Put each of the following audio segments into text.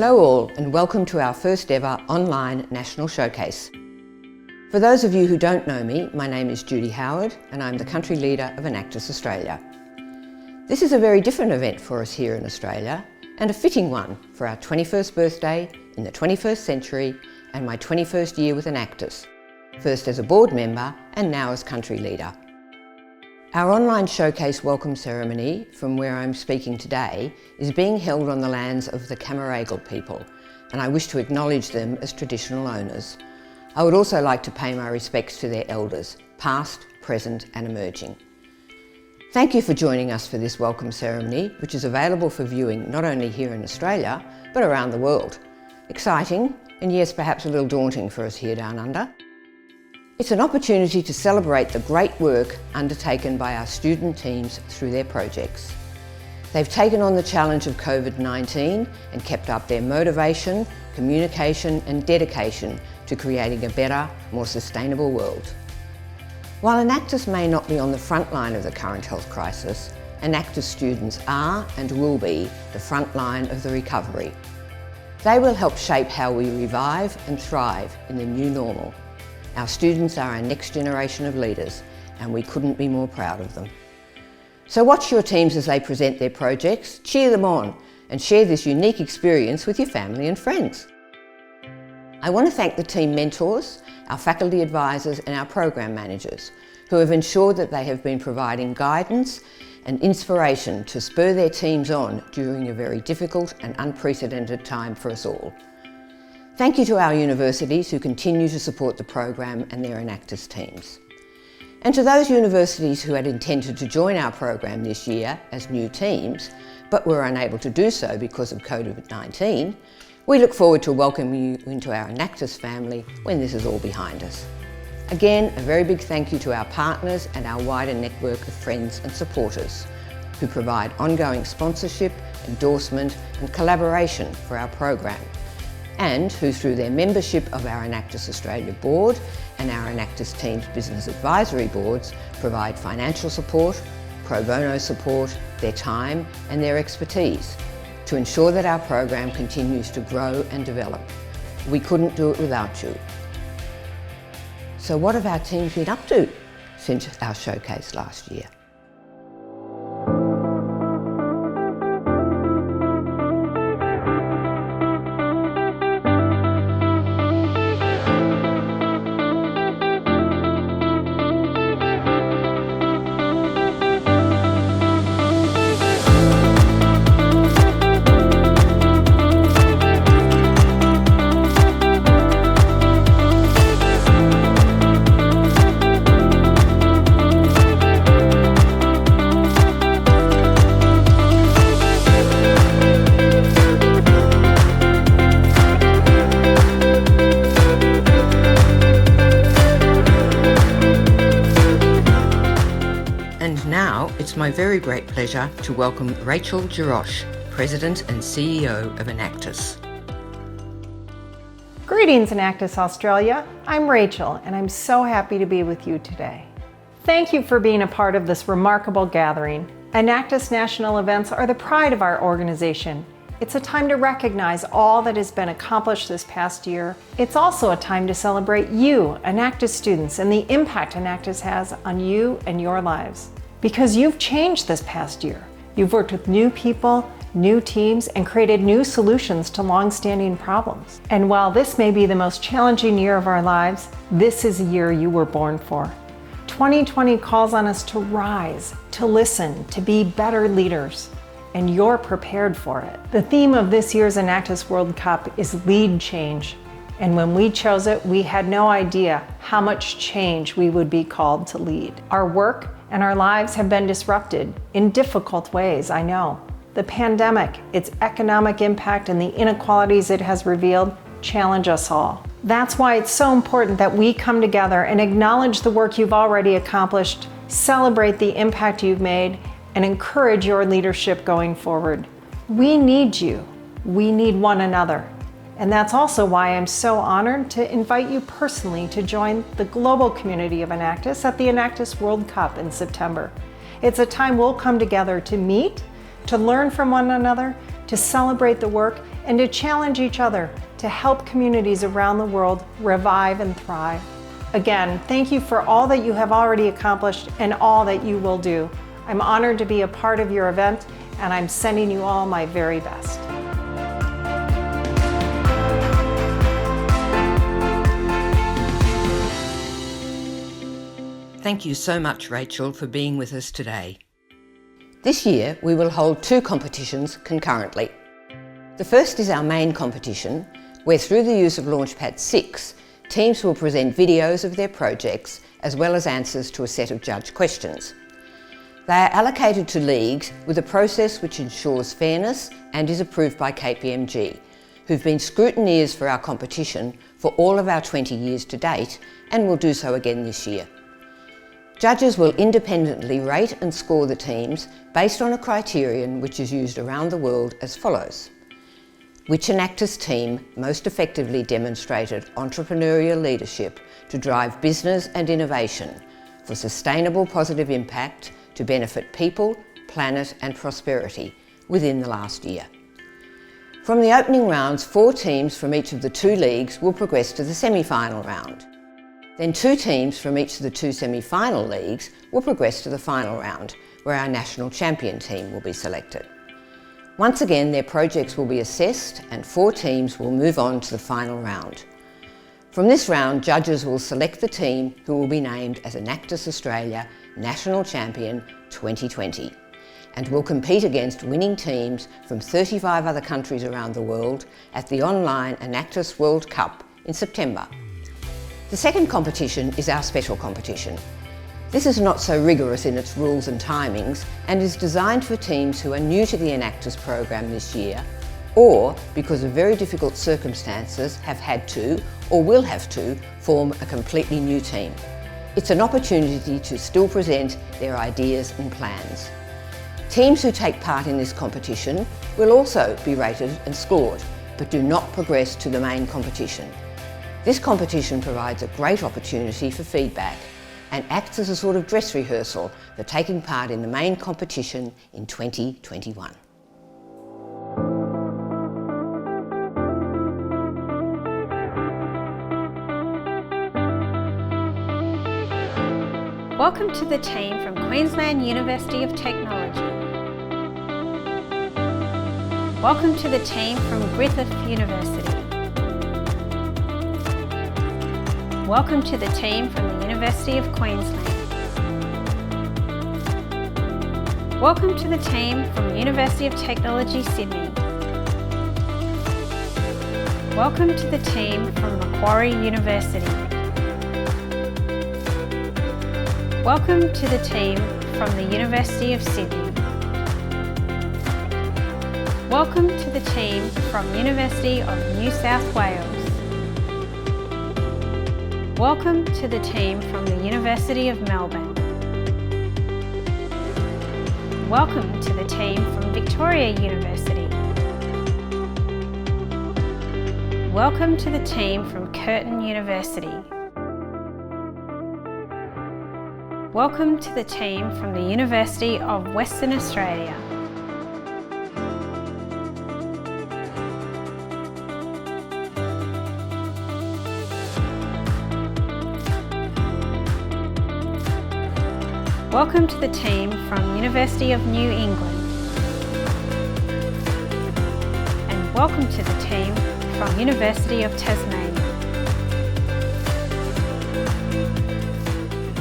Hello all and welcome to our first ever online national showcase. For those of you who don't know me, my name is Judy Howard and I'm the country leader of Enactus Australia. This is a very different event for us here in Australia and a fitting one for our 21st birthday in the 21st century and my 21st year with Enactus, first as a board member and now as country leader. Our online showcase welcome ceremony, from where I'm speaking today, is being held on the lands of the Cammeraygal people, and I wish to acknowledge them as traditional owners. I would also like to pay my respects to their elders, past, present and emerging. Thank you for joining us for this welcome ceremony, which is available for viewing not only here in Australia, but around the world. Exciting, and yes, perhaps a little daunting for us here down under. It's an opportunity to celebrate the great work undertaken by our student teams through their projects. They've taken on the challenge of COVID-19 and kept up their motivation, communication and dedication to creating a better, more sustainable world. While Enactus may not be on the front line of the current health crisis, Enactus students are and will be the front line of the recovery. They will help shape how we revive and thrive in the new normal. Our students are our next generation of leaders and we couldn't be more proud of them. So watch your teams as they present their projects, cheer them on and share this unique experience with your family and friends. I want to thank the team mentors, our faculty advisors and our program managers who have ensured that they have been providing guidance and inspiration to spur their teams on during a very difficult and unprecedented time for us all. Thank you to our universities who continue to support the program and their Enactus teams. And to those universities who had intended to join our program this year as new teams, but were unable to do so because of COVID-19, we look forward to welcoming you into our Enactus family when this is all behind us. Again, a very big thank you to our partners and our wider network of friends and supporters who provide ongoing sponsorship, endorsement and collaboration for our program, and who through their membership of our Enactus Australia board and our Enactus Teams Business Advisory boards provide financial support, pro bono support, their time and their expertise to ensure that our program continues to grow and develop. We couldn't do it without you. So what have our teams been up to since our showcase last year? And now it's my very great pleasure to welcome Rachel Jarosh, President and CEO of Enactus. Greetings Enactus Australia, I'm Rachel and I'm so happy to be with you today. Thank you for being a part of this remarkable gathering. Enactus national events are the pride of our organization. It's a time to recognize all that has been accomplished this past year. It's also a time to celebrate you, Enactus students, and the impact Enactus has on you and your lives. Because you've changed this past year. You've worked with new people, new teams, and created new solutions to long-standing problems. And while this may be the most challenging year of our lives, this is a year you were born for. 2020 calls on us to rise, to listen, to be better leaders. And you're prepared for it. The theme of this year's Enactus World Cup is Lead Change. And when we chose it, we had no idea how much change we would be called to lead. Our work and our lives have been disrupted in difficult ways, I know. The pandemic, its economic impact, and the inequalities it has revealed challenge us all. That's why it's so important that we come together and acknowledge the work you've already accomplished, celebrate the impact you've made, and encourage your leadership going forward. We need you. We need one another. And that's also why I'm so honored to invite you personally to join the global community of Enactus at the Enactus World Cup in September. It's a time we'll come together to meet, to learn from one another, to to celebrate the work, and to challenge each other to help communities around the world revive and thrive. Again, thank you for all that you have already accomplished and all that you will do. I'm honored to be a part of your event, and I'm sending you all my very best. Thank you so much, Rachel, for being with us today. This year, we will hold 2 competitions concurrently. The first is our main competition, where through the use of Launchpad 6, teams will present videos of their projects as well as answers to a set of judge questions. They are allocated to leagues with a process which ensures fairness and is approved by KPMG, who've been scrutineers for our competition for all of our 20 years to date and will do so again this year. Judges will independently rate and score the teams based on a criterion which is used around the world as follows. Which Enactus team most effectively demonstrated entrepreneurial leadership to drive business and innovation for sustainable positive impact to benefit people, planet and prosperity within the last year? From the opening rounds, 4 teams from each of the 2 leagues will progress to the semi-final round. Then 2 teams from each of the 2 semi-final leagues will progress to the final round, where our national champion team will be selected. Once again, their projects will be assessed and 4 teams will move on to the final round. From this round, judges will select the team who will be named as Enactus Australia National Champion 2020 and will compete against winning teams from 35 other countries around the world at the online Enactus World Cup in September. The second competition is our special competition. This is not so rigorous in its rules and timings and is designed for teams who are new to the Enactus program this year or, because of very difficult circumstances, have had to or will have to form a completely new team. It's an opportunity to still present their ideas and plans. Teams who take part in this competition will also be rated and scored, but do not progress to the main competition. This competition provides a great opportunity for feedback and acts as a sort of dress rehearsal for taking part in the main competition in 2021. Welcome to the team from Queensland University of Technology. Welcome to the team from Griffith University. Welcome to the team from the University of Queensland. Welcome to the team from the University of Technology, Sydney. Welcome to the team from Macquarie University. Welcome to the team from the University of Sydney. Welcome to the team from University of New South Wales. Welcome to the team from the University of Melbourne. Welcome to the team from Victoria University. Welcome to the team from Curtin University. Welcome to the team from the University of Western Australia. Welcome to the team from University of New England. And welcome to the team from University of Tasmania.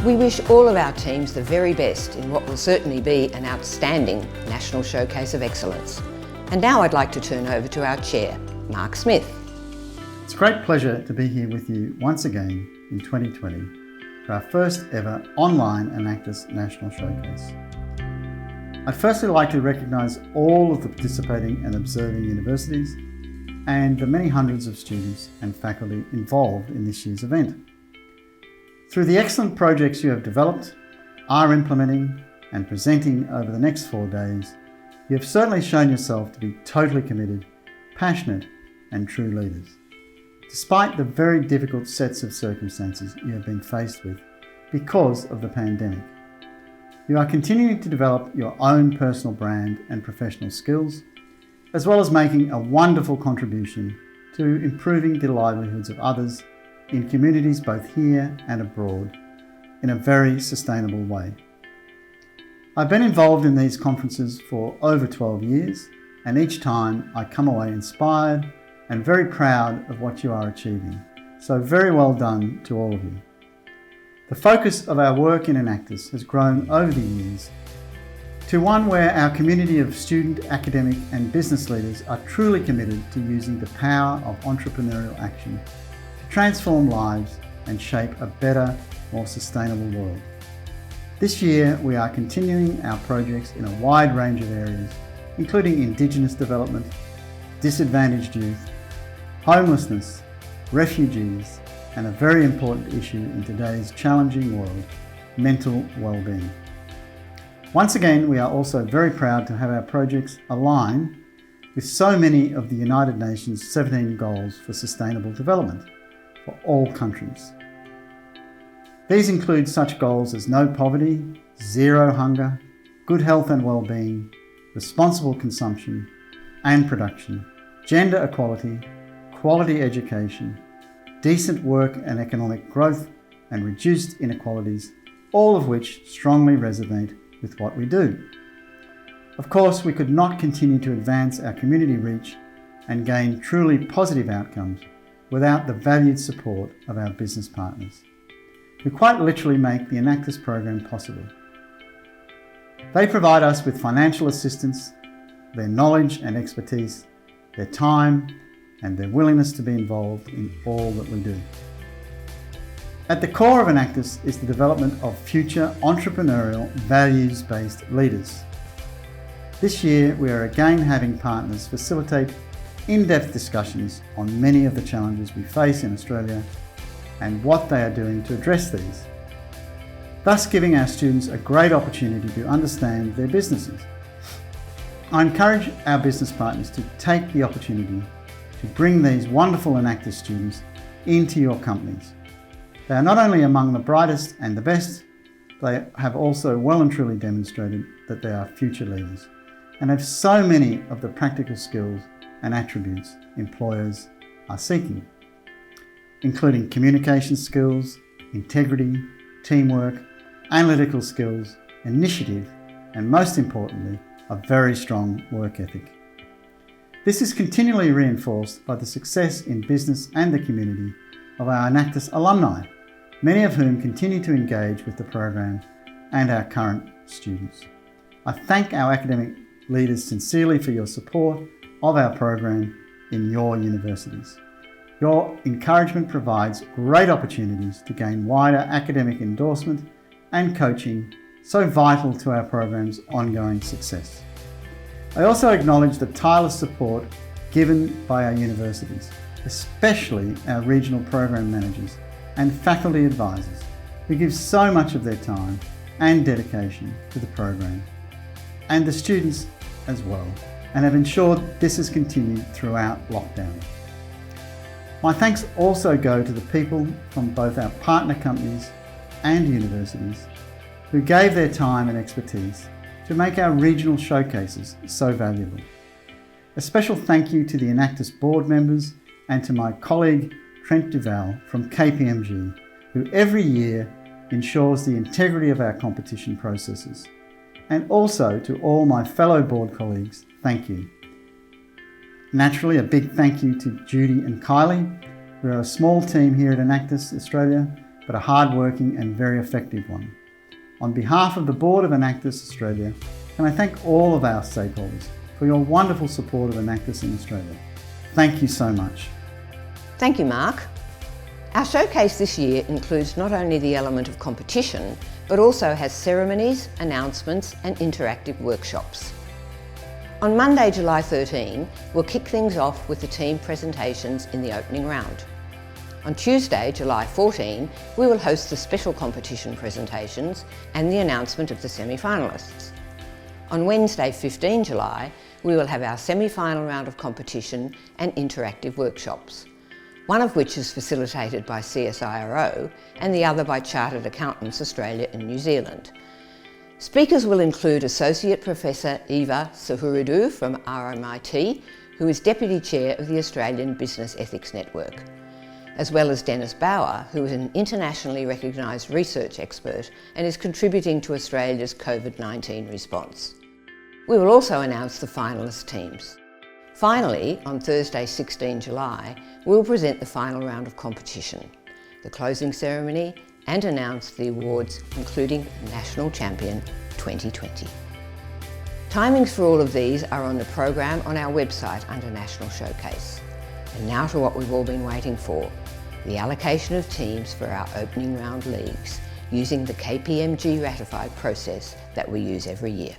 We wish all of our teams the very best in what will certainly be an outstanding National Showcase of Excellence. And now I'd like to turn over to our Chair, Mark Smith. It's a great pleasure to be here with you once again in 2020 for our first ever online Enactus National Showcase. I'd firstly like to recognise all of the participating and observing universities and the many hundreds of students and faculty involved in this year's event. Through the excellent projects you have developed, are implementing and presenting over the next 4 days, you have certainly shown yourself to be totally committed, passionate and true leaders. Despite the very difficult sets of circumstances you have been faced with because of the pandemic, you are continuing to develop your own personal brand and professional skills, as well as making a wonderful contribution to improving the livelihoods of others in communities both here and abroad in a very sustainable way. I've been involved in these conferences for over 12 years, and each time I come away inspired and very proud of what you are achieving. So very well done to all of you. The focus of our work in Enactus has grown over the years to one where our community of student, academic and business leaders are truly committed to using the power of entrepreneurial action to transform lives and shape a better, more sustainable world. This year we are continuing our projects in a wide range of areas, including Indigenous development, disadvantaged youth, homelessness, refugees, and a very important issue in today's challenging world, mental well-being. Once again, we are also very proud to have our projects align with so many of the United Nations 17 Goals for Sustainable Development for all countries. These include such goals as no poverty, zero hunger, good health and well-being, responsible consumption and production, gender equality, quality education, decent work and economic growth, and reduced inequalities, all of which strongly resonate with what we do. Of course, we could not continue to advance our community reach and gain truly positive outcomes without the valued support of our business partners, who quite literally make the Enactus program possible. They provide us with financial assistance, their knowledge and expertise, their time, and their willingness to be involved in all that we do. At the core of Enactus is the development of future entrepreneurial, values-based leaders. This year, we are again having partners facilitate in-depth discussions on many of the challenges we face in Australia and what they are doing to address these, thus giving our students a great opportunity to understand their businesses. I encourage our business partners to take the opportunity to bring these wonderful Enactus students into your companies. They are not only among the brightest and the best, they have also well and truly demonstrated that they are future leaders and have so many of the practical skills and attributes employers are seeking, including communication skills, integrity, teamwork, analytical skills, initiative, and most importantly, a very strong work ethic. This is continually reinforced by the success in business and the community of our Enactus alumni, many of whom continue to engage with the program and our current students. I thank our academic leaders sincerely for your support of our program in your universities. Your encouragement provides great opportunities to gain wider academic endorsement and coaching, so vital to our program's ongoing success. I also acknowledge the tireless support given by our universities, especially our regional program managers and faculty advisors, who give so much of their time and dedication to the program, and the students as well, and have ensured this has continued throughout lockdown. My thanks also go to the people from both our partner companies and universities who gave their time and expertise to make our regional showcases so valuable. A special thank you to the Enactus board members and to my colleague Trent Duval from KPMG, who every year ensures the integrity of our competition processes. And also to all my fellow board colleagues, thank you. Naturally, a big thank you to Judy and Kylie. We are a small team here at Enactus Australia, but a hard-working and very effective one. On behalf of the board of Enactus Australia, can I thank all of our stakeholders for your wonderful support of Enactus in Australia. Thank you so much. Thank you, Mark. Our showcase this year includes not only the element of competition, but also has ceremonies, announcements and interactive workshops. On Monday, July 13, we'll kick things off with the team presentations in the opening round. On Tuesday, July 14, we will host the special competition presentations and the announcement of the semi-finalists. On Wednesday, 15 July, we will have our semi-final round of competition and interactive workshops, one of which is facilitated by CSIRO and the other by Chartered Accountants Australia and New Zealand. Speakers will include Associate Professor Eva Suhuridu from RMIT, who is Deputy Chair of the Australian Business Ethics Network, as well as Dennis Bauer, who is an internationally recognised research expert and is contributing to Australia's COVID-19 response. We will also announce the finalist teams. Finally, on Thursday 16 July, we will present the final round of competition, the closing ceremony, and announce the awards, including National Champion 2020. Timings for all of these are on the program on our website under National Showcase. And now to what we've all been waiting for, the allocation of teams for our opening round leagues using the KPMG ratified process that we use every year.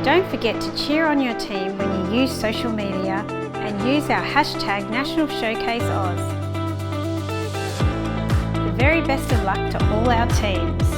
Don't forget to cheer on your team when you use social media and use our hashtag National Showcase Oz. The very best of luck to all our teams.